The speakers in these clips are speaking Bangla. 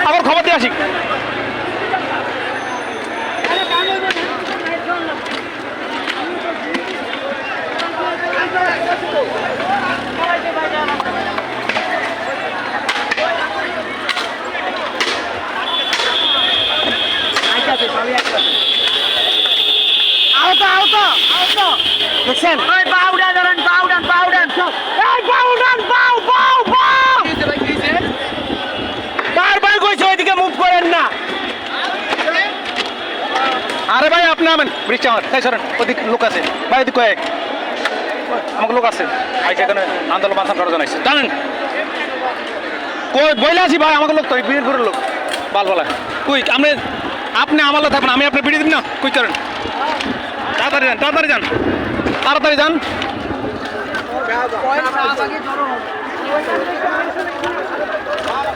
আবার খবর দিয়ে আসি। দেখছেন বারবার কইছে ওইদিকে মুভ করেন না। আরে ভাই আপনি নামেন বৃষ্টি আমার তাই সরেন, ওদিক লোক আছে ভাই, ওদিক কয়েক আমাকে লোক আছে আইসে এখানে আন্দোলন বাঁচান করার জন্য আইসে জানেন কই বইলে আছি ভাই, আমাকে লোক তো বিয়ের ঘরের লোক বাল বলা কুই আপনি আপনি আমার লোক থাকবেন, আমি আপনার বিড়ি দিন না কুই করেন, তাড়াতাড়ি যান তাড়াতাড়ি যান তাড়াতাড়ি যান।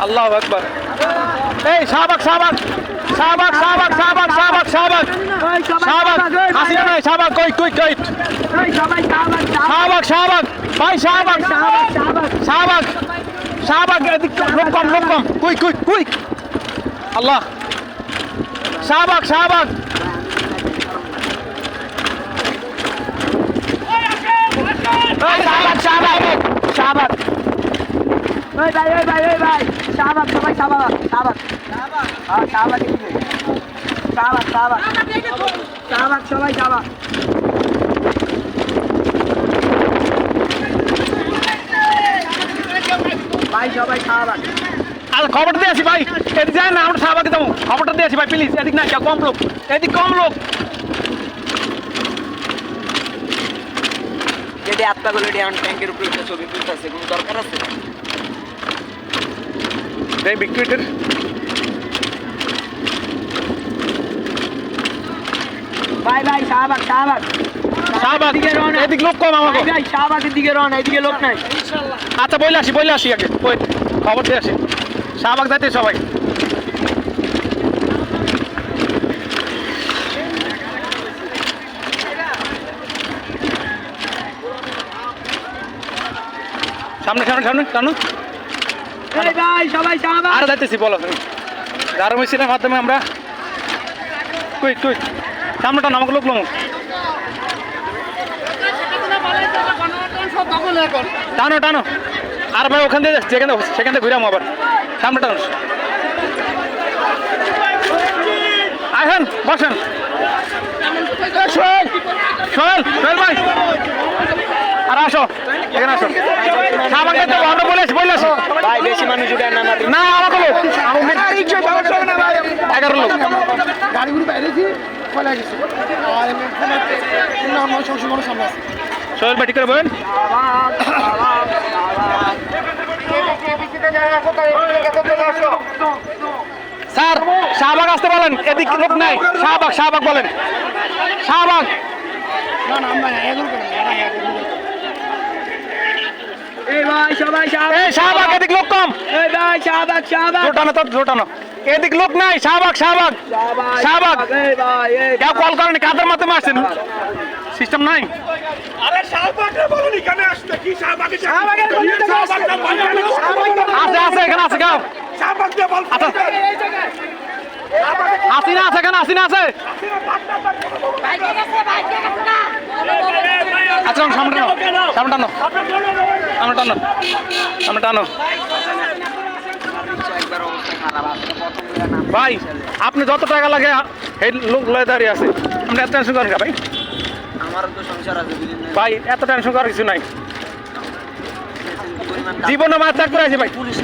আল্লাহু আকবার। এই শাহবাগ শাহবাগ শাহবাগ শাহবাগ শাহবাগ শাহবাগ শাহবাগ শাহবাগ আসিনা নাই শাহবাগ কই কই কই শাহবাগ শাহবাগ ভাই শাহবাগ শাহবাগ শাহবাগ এদিক লোক কম কই কই কই আল্লাহ শাহবাগ শাহবাগ শাহবাগ শাহবাগ শাহবাগ ভাই শাহবাগ সবাই শাহবাগ শাহবাগ হ্যাঁ শাহবাগ শাহবাগ শাহবাগ শাহবাগ সবাই শাহবাগ ভাই সবাই শাহবাগ। আর খবরটা দিয়ে আসি ভাই, এদিক যায় না আমরা শাহবাগে যাবো, খবরটা দিয়ে আসি ভাই প্লিজ, এদিক না কম লোক, এদিক কম লোক। যেটি আত্মাগুলো ট্যাঙ্কের উপরে ছবি তুলতেছে কোনো দরকার আছে? এই বিক্রিটের ভাই শাহবাগ শাহবাগ শাহবাগ এদিক লোক কম আমাকে ভাই শাহবাগের দিকে রওনা, এদিকে লোক নাই। আচ্ছা বলে আসি আগে ওই খবর দিয়ে আসি, শাহবাগ যাইতে সবাই। সামনে সামনে সামনে টানো ভাই সবাই শাহবাগ। আর যাইতেছি বলো তুমি যার মেশিনের মাধ্যমে আমরা কই কই সামনে টানো আমাকে লোক লোক টানো টানো। আর ভাই ওখান থেকে সেখান থেকে ঘুরাম আবার সামনে টানো। আসেন বসেন সোহেল সোহেল সোহেল ভাই আর আসো এখানে আসো। শাহবাগ যাইতে আমরা বলে আসি ভাই বেশি মানুষ উঠে না না আমাকে লোক 11 লোক গাড়িগুলো বাইরেছি ফলে গেছি আর আমার শ্বশুর সামনে আছে। সোহেল ভাই ঠিক করে বলেন। স্যার শাহবাগ আসতে বলেন, এদিক লোক নাই, শাহবাগ বলেন শাহবাগ। না না আমরা এগুলো এই ভাই সবাই শাহবাগ। এই শাহবাগ এদিক লোক কম। এই ভাই শাহবাগ শাহবাগ জোটানো এদিক লোক নাই, শাহবাগ শাহবাগ। এই ভাই এই কেউ কল করেনি, কাদের মাধ্যমে আসছেন সিস্টেম নাই। আরে শাহবাগের বলুন এখানে আসতে কি শাহবাগে শাহবাগের বলুন তো শাহবাগটা বাংলাদেশ আছে এখানে আছে কেউ শাহবাগ দিয়ে বল আচ্ছা আসিনা আছে এখানে আসিনা আছে। আচ্ছা সামনে টানো ভাই, আপনি যত টাকা লাগে এই লোক লয়ে দাঁড়িয়ে আছে, আপনি এত টেনশন করেন ভাই। আমারও তো সংসার আছে ভাই এত টেনশন করার কিছু নাই, জীবনে মাছ ত্যাগ করে আছে ভাই। পুলিশ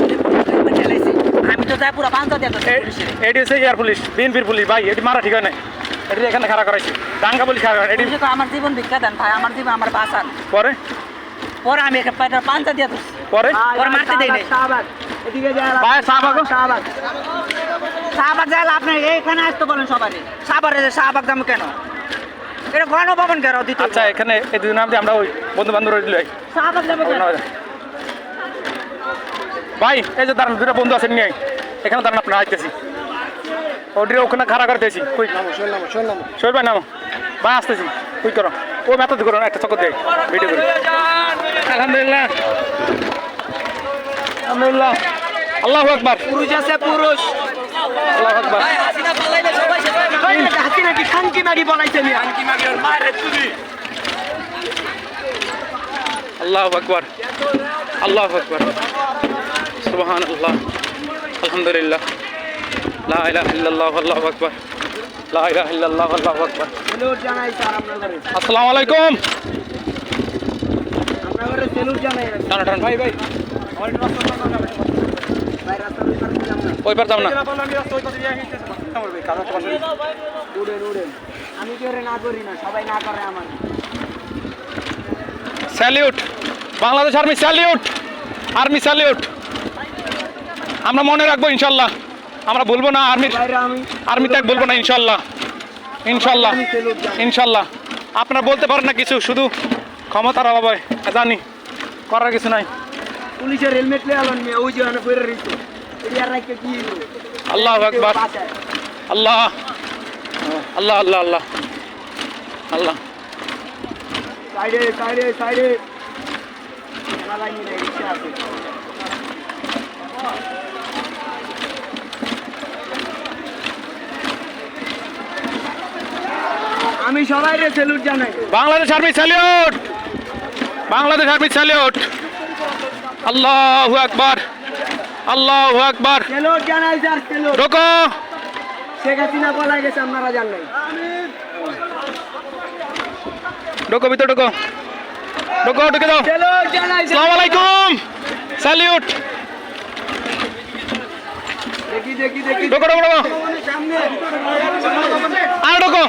আমি তো যাই পুরো পাঁচটা দিয়ে এটি হচ্ছে এয়ার পুলিশ, বিএনপির পুলিশ ভাই, এটি মারা ঠিক হয় নাই, এটি এখানে খাড়া করাইছি, দাঙ্গা পুলিশ খাড়া করা এটি তো আমার জীবন ভিক্ষা দেন ভাই, আমার জীবন আমার বাঁচান। পরে পরে আমি পাঁচটা দিয়ে দিচ্ছি, পরে পরে মারতে দেই নাই। ভাই শাহবাগ শাহবাগ যাইলে আপনি এইখানে আসতে বলেন সবাই, শাহবাগ যাবো কেন? এটা গণভবন কেন দিতে? আচ্ছা এখানে এই দুই নাম দিয়ে আমরা ওই বন্ধু বান্ধব শাহবাগ যাবো কেন? ভাই এই যে দাঁড়ান, দুটো বন্ধু আছেন নিয়ে এখানে দাঁড়ান, আপনার আইতেছি ওটির ওখানে খাড়া করতেছি। কই শোল ভাই নাম ভাই আসতেছি, কই করো ও মেথড করো একটা চক্কর দেয় ভিডিও করে। আলহামদুলিল্লাহ আলহামদুলিল্লাহ আল্লাহু আকবার। পুরুষ আছে পুরুষ। আল্লাহু আকবার হাসিনা কি খানকি মাগি বলাইছে মিয়া আল্লাহু আকবার আল্লাহু আকবার সুবহানাল্লাহ আলহামদুলিল্লাহ লা ইলাহা ইল্লাল্লাহ আল্লাহু আকবার লা ইলাহা ইল্লাল্লাহ আল্লাহু আকবার সেলুট জানাই স্যার আপনাদের আসসালামু আলাইকুম আপনাদের সেলুট জানাই টান টান ভাই ভাই ভাই রাস্তা দিয়ে পারছিলাম না ওই পার যাব না উড়েন উড়েন আমি করে না করি না সবাই না করে আমার salute Bangladesh army salute army salute আমরা মনে রাখবো ইনশাল্লাহ আমরা বলবো না বাইরে আমি আর্মি ত্যাগ বলবো না ইনশাল্লাহ ইনশাল্লাহ ইনশাল্লাহ আপনারা বলতে পারেন না কিছু শুধু ক্ষমতার অভাবে জানি করার কিছু নাই পুলিশের হেলমেট নিয়ে আলোন মিয়া ওই যে ওখানে পড়ে রইছে এরিয়ার রাখতে কি আল্লাহু আকবার আল্লাহ আল্লাহ আল্লাহ আল্লাহ আল্লাহ সাইডে সাইডে সাইডে খেলা লাইনি না রিক্সা আছে আমি সবাইকে সেলুট জানাই Bangladesh army salute Bangladesh army salute আল্লাহু আকবার আল্লাহু আকবার সেলুট জানাই স্যার সেলুট রোকো শেখ হাসিনা পলাই গেছে আপনারা জানেন ঢোকো ভিতরে ঢোকো ঢোকো ঢুকে দাও সেলুট জানাই আসসালামু আলাইকুম স্যালিউট দেখি দেখি দেখি ঢোকো ঢোকো ঢোকো সামনে আর ঢোকো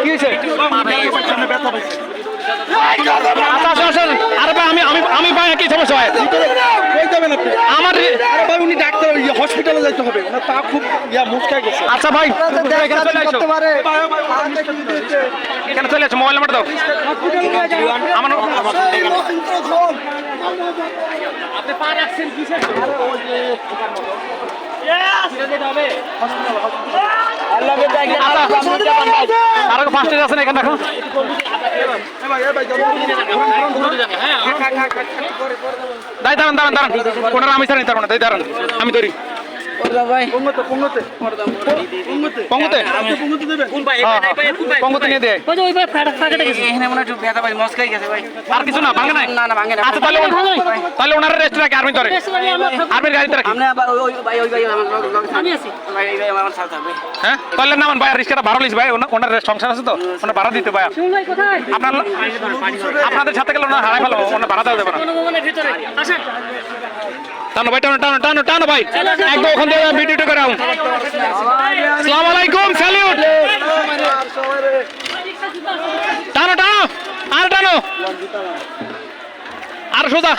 কি হয়েছে আচ্ছা আসুন আসুন আরে ভাই আমি ভাই কি সমস্যা হয় আমার উনি ডাক্তার হসপিটালে যাইতে হবে ওনার পা খুব মুচকায় গেছে আচ্ছা ভাই এখানে চলে আসো এখানে চলে আসো মোবাইল নাম্বার দাও আমার আপনি পা রাখছেন কিসের আরো পাঁচটা আছে না এখানে দেখো দাই দাঁড়ান দাঁড়ান দাঁড়ান ওনারা আমি ছাড়ি তার না দাই দাঁড়ান আমি ধরি পঙ্গুতে পঙ্গুতে নিয়ে দেয় আর কিছু না ভাঙে নাই আচ্ছা তাহলে ওনারা রেস্ট রাখে আর্মি ধরে আর্মির গাড়িতে রাখি হ্যাঁ তাহলে নামান ভাই রিক্সাটা ভাড়া লিস ভাই ওনার সংসার আছে তো ওনার ভাড়া দিতে ভাই আপনার আপনাদের সাথে গেলে ওনার হারাই ফেলো ওনার ভাড়া দেওয়া যাবে না টানো ভাই টানো টানো টানো টানো ভাই একদম ওখান থেকে ভিডিওটা করে আউন আসসালামু আলাইকুম স্যালিউট টানো টানো আর টানো আর সোজা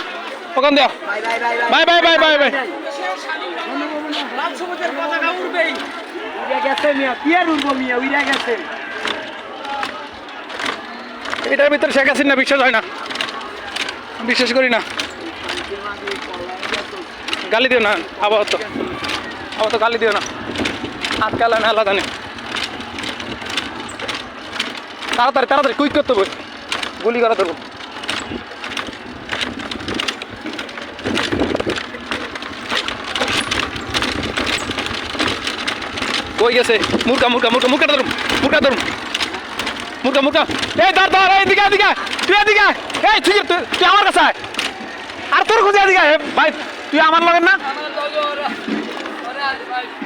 ওখান দিও bye bye bye bye bye এটার ভিতরে শেখ হাসিনা বিশ্বাস হয় না বিশ্বাস করি না গালি দিও না আবার তো গালি দিও না আজকাল আমি আলাদা নেই তাড়াতাড়ি তাড়াতাড়ি কুইক করতে হবে গুলি করা ধরবো কই গেছে মুরগা মুরগা মুরগা মুরগা ধরুন মুরগা ধরুন মুরগা মুরগা এই ধর ধর এইদিকে এদিকে তুই এদিকে এই তুই আমার কাছে আয় আর তোর খুঁজে এদিকে ভাই তুই আমার লগের না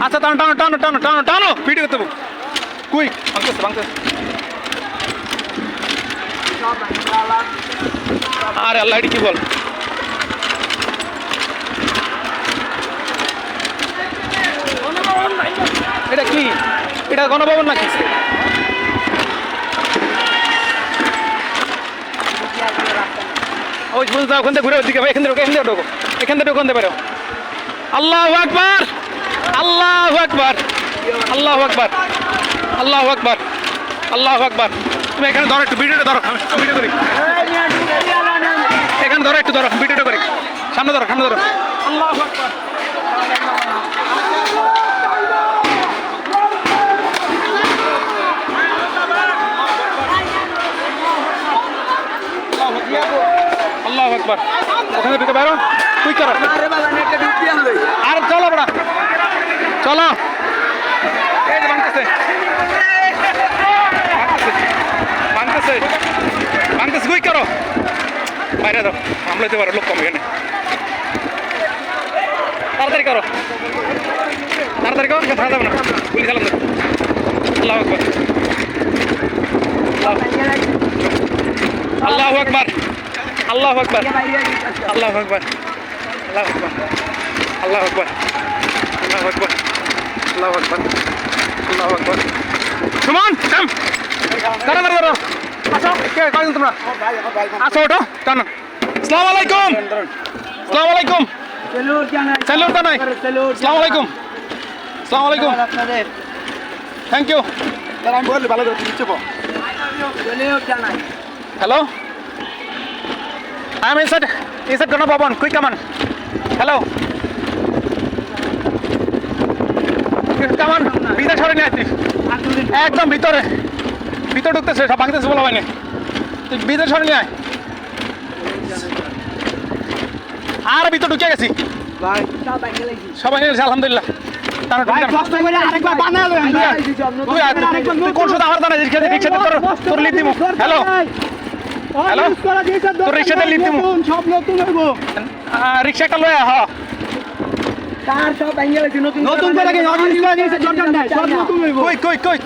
আচ্ছা টানো টানো টানো টানো টানো টানো ভিডিও করতে কুইক ভাঙতেছে ভাঙতেছে আরে আল্লাহ এটি কি বল এটা কি এটা গণভবন নাকি ওই বুঝতে ওখান থেকে ঘুরে ওদিকে এখান থেকে ঢোকো এখান থেকে ওখান থেকে বেরো আল্লাহু আকবার আল্লাহু আকবার আল্লাহু আকবার আল্লাহু আকবার আল্লাহু আকবার তুমি এখানে ধরো একটু ভিডিওটা ধরো ভিডিও করি এখানে ধরো একটু ধরো ভিডিওটা করি সামনে ধরো আল্লাহু আকবার আকবার ওখানে ঢুকে বাইরো কুইক করো আরে বাবা একটা ডুব দিয়ে হলো আর চলো বড়া চলো এই যে ভাঙতেছে ভাঙতেছে ভাঙতেছে কুইক করো বাইরে দাও সামলাইতে পারো লোক কম এখানে তাড়াতাড়ি করো তাড়াতাড়ি করো থাকা যাবে না গুলি চালান আল্লাহ আকবার আল্লাহ আকবার আল্লাহ আকবার আল্লাহ আকবার আল্লাহ আকবার আল্লাহ আকবার আল্লাহ আকবার আল্লাহ আকবার আল্লাহ আকবার সুমন কাম দাঁড়া দাঁড়া দাঁড়া আসো কে কয়জন তোমরা আসো ওঠো টানো আসসালামু আলাইকুম আসসালামু আলাইকুম স্যালুট জানাই স্যালুট জানাই আসসালামু আলাইকুম আসসালামু আলাইকুম আপনাদের থ্যাংক ইউ আমি বললি ভালো করে নিচে পো স্যালুট জানাই Hello? I am inside Gana Bhavan. Quick, come on. Hello? Come on. ভিতরে সরে নিয়ে আসিস একদম ভিতরে ভিতরে ঢুকতেছে সব ভাঙতেছে বলা হয়নি তুই ভিতরে সরে নিয়ে আয় আর ভিতরে ঢুকে গেছি ভাই সব বাইকে লাগি সবাই নিয়ে গেছে আলহামদুলিল্লাহ তারা ঢুকে কষ্ট করে আরেকবার বানালো তুই আয়, তুই কোন সময় আমার জানা রিক্সাতে রিক্সাতে তোর লিপ দিমু হ্যালো হ্যালো তোর রিক্সাতে লিপ দিমু সব নতুন হইব রিক্সা একটা লয়া হ্যাঁ তার সব বাইকে লাগি নতুন করে কি নতুন ইউজ করা দিয়েছে জর্ডান নাই সব নতুন হইব কই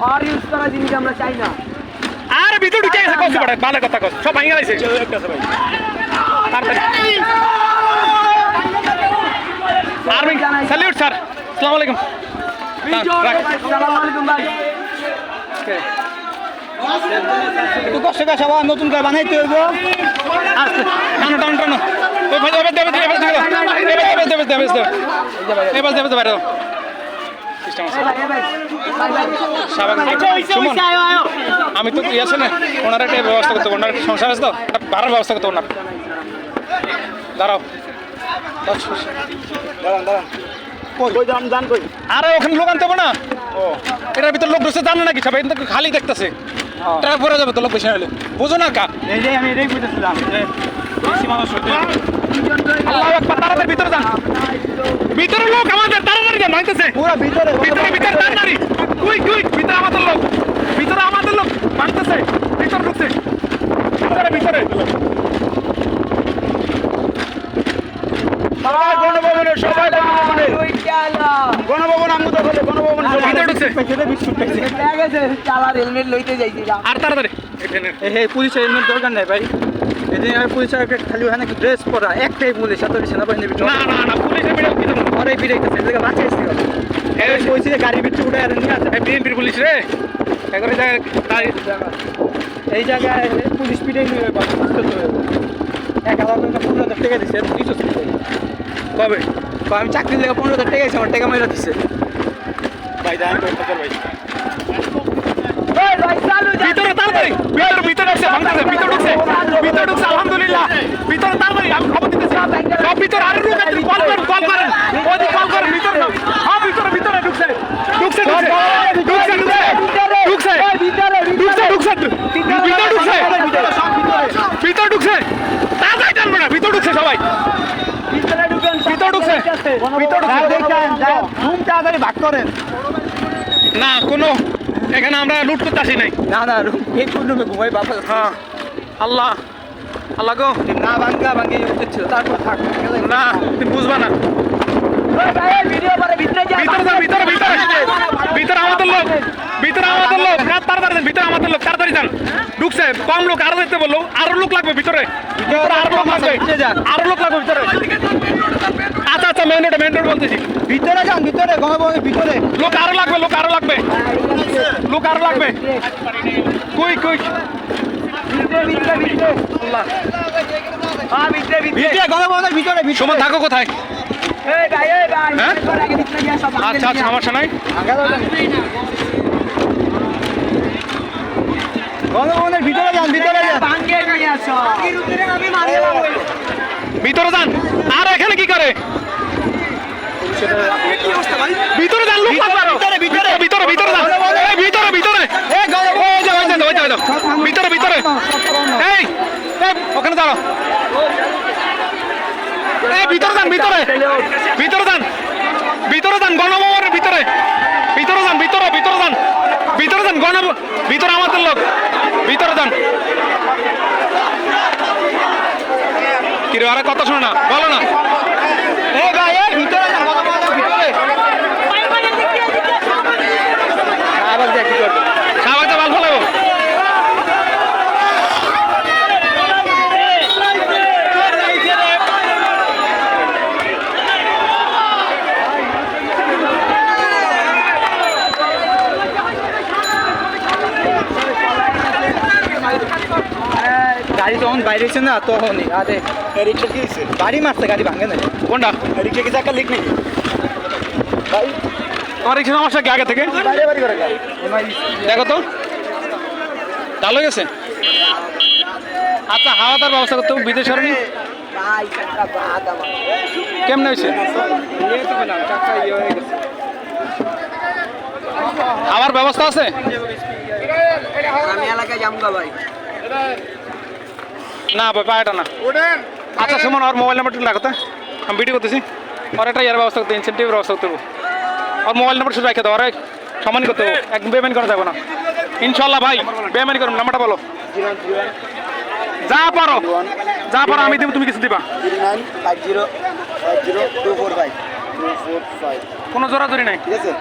আর ইউজ করা জিনিস আমরা চাই না আর ভিতরে ঢুকে গেছে কষ্ট পড়ে ভালো কথা কস সব ভাঙা গেছে আর্মি স্যালিউট স্যার আসসালামু আলাইকুম আসসালামু আলাইকুম ভাই একটু কষ্ট করে সবাই নতুন করে বানাইতে হইব টানো টানো টানো ওই ভাই এবার দেবে এবার দেবে এবার দেবে এবার দেবে বাইরে সিস্টেম আছে সুমন আমি তো ইয়ে আছে না ওনার একটা ব্যবস্থা করতে ওনার সংসার আছে তো ভাড়ার ব্যবস্থা করতে ওনার দাঁড়াও কই দাম জান কই আরে ওখানে লোক আনতে হবে না ও এটার ভিতরে লোক ঢুকছে জানে নাকি সবাই কিন্তু খালি দেখতেছে টাকা ভরে যাবে তো লোক বেশি হলে বুঝো না কা এই যে আমি এটাই বুঝতেছিলাম যে বেশি মানুষ হইতে আল্লাহু আকবার তাড়াতাড়ি ভিতরে যান ভিতরে লোক আমাদের তাড়াতাড়ি যান ভাঙতেছে পুরো ভিতরে ভিতরে তাড়াতাড়ি কুইক ভিতরে আমাদের লোক ভাঙতেছে ভিতরে ঢুকছে ভিতরে সবাই গণভবন আমগুলো বলে গণভবন ভিতরে ঢুকছে চালার হেলমেট লইতে যাইছিলাম আর তাড়াতাড়ি হে পুলিশের হেলমেট দরকার নাই ভাই এদিন আর পুলিশের একটা খালি ওখানে ড্রেস পরা একটাই পুলিশ সাথে সেনাবাহিনীর ভিতরে না পুলিশের ভিডিও কি দেবো পরে বিরাইতেছে এদিকে বাঁচাইছি এই কইছি যে গাড়ি ভিতরে উঠে আর নিয়ে আসে বিএনপির পুলিশ রে একবারে জায়গায় এই জায়গায় পুলিশ পিটাই নিয়ে বাস করতে হবে ১,০০০ টাকা দিছে কিছু কবে আমি চাকরি লেগে ১৫,০০০ টাকা দিয়েছি আমার টাকা মেরা দিছে ভাই দাঁড়ান ভাই ভিতরে তাড়াতাড়ি ভিতরে ঢুকছে ভাঙতেছে ভিতরে ঢুকছে আলহামদুলিল্লাহ ভিতরে তাড়াতাড়ি আমি খবর দিতেছি সব ভিতরে আরে কল করেন ওদি কল করেন ভিতরে হ্যাঁ ভিতরে ঢুকছে ভিতরে ঢুকছে তাড়াতাড়ি জানবো না ভিতরে ঢুকছে সবাই ভিতরে ঢুকছে রুম তাড়াতাড়ি ভাগ করেন না কোনো এখানে আমরা লুট করতে আসি নাই না রুম এই রুমে ঘুমাই বাবা হ্যাঁ আল্লাহ গো না ভাঙ্গে উঠেছিল তারপর থাক না তুমি বুঝবা না ভিডিও করে ভিতরে যা ভিতরে আমাদের লোক তাড়াতাড়ি ভিতরে আমাদের লোক তাড়াতাড়ি যান ঢুকছে কম লোক আরো যেতে বললো আরো লোক লাগবে ভিতরে আরো লোক লাগবে ভিতরে আচ্ছা মেইন রোড বলতেছি ভিতরে যান ভিতরে গণভবনের ভিতরে লোক আরো লাগবে কই আল্লাহ ভিতরে গণভবনের ভিতরে সময় থাকো কোথায় এই ভাই হ্যাঁ? আগে ভিতরে গিয়া সব আচ্ছা সমস্যা নাই গণভবনের ভিতরে যান ভাঙ্গে নিয়ে আসো আমি মারলাম ভিতরে যান আর এখানে কি করে ভিতরে যান লোক ভিতরে যান এই ভিতরে ওই যাও ভিতরে এই ওখানে দাঁড়াও ভিতরে যান ভিতরে যান গণভবনের ভিতরে ভিতরে যান ভিতরে ভিতরে যান ভিতরে যান ভিতরে আমাদের লোক ভিতরে যান কিরে আরে কথা শোনো না বলো না এই ভাই এই ভিতরে যান গণভবনের ভিতরে আবার দেখ কি করবে শাহবাগটা বাল ফেলাবো গাড়ি যখন বাইরে হয়েছে না তখনই আরে রিক্সা কি হয়েছে গাড়ি মারছে গাড়ি ভাঙে না কোনটা রিক্সা কি চাকা লিক নাকি ভাই তোমার এখানে সমস্যা কি আগে থেকে বাইরে বাড়ি করে গাড়ি দেখো তো চালু হয়ে গেছে আচ্ছা হাওয়া তার ব্যবস্থা করতে হবে বিদেশ সরণি ভাই একটা বাদ আমার কেমনে হয়েছে খাওয়ার ব্যবস্থা আছে আমি এলাকায় যামগা ভাই না ভাই পায়টা না ওঠেন আচ্ছা সুমন ওর মোবাইল নাম্বারটা লাগো তো আমি ভিডিও করতেছি ওর একটা ইয়ার ব্যবস্থা করতে ইনসেন্টিভের ব্যবস্থা করতে হবে ওর মোবাইল নাম্বার শুধু রেখে দাও ওরা সম্মানই করতে হবে একদম বেমানি করা যাবে না ইনশাল্লাহ ভাই বেমানি করুন নাম্বারটা বলো যা পারো আমি দেবো তুমি কিছু দিবা 39505024 ভাই 245 কোনো জোরাজোরি নাই ঠিক আছে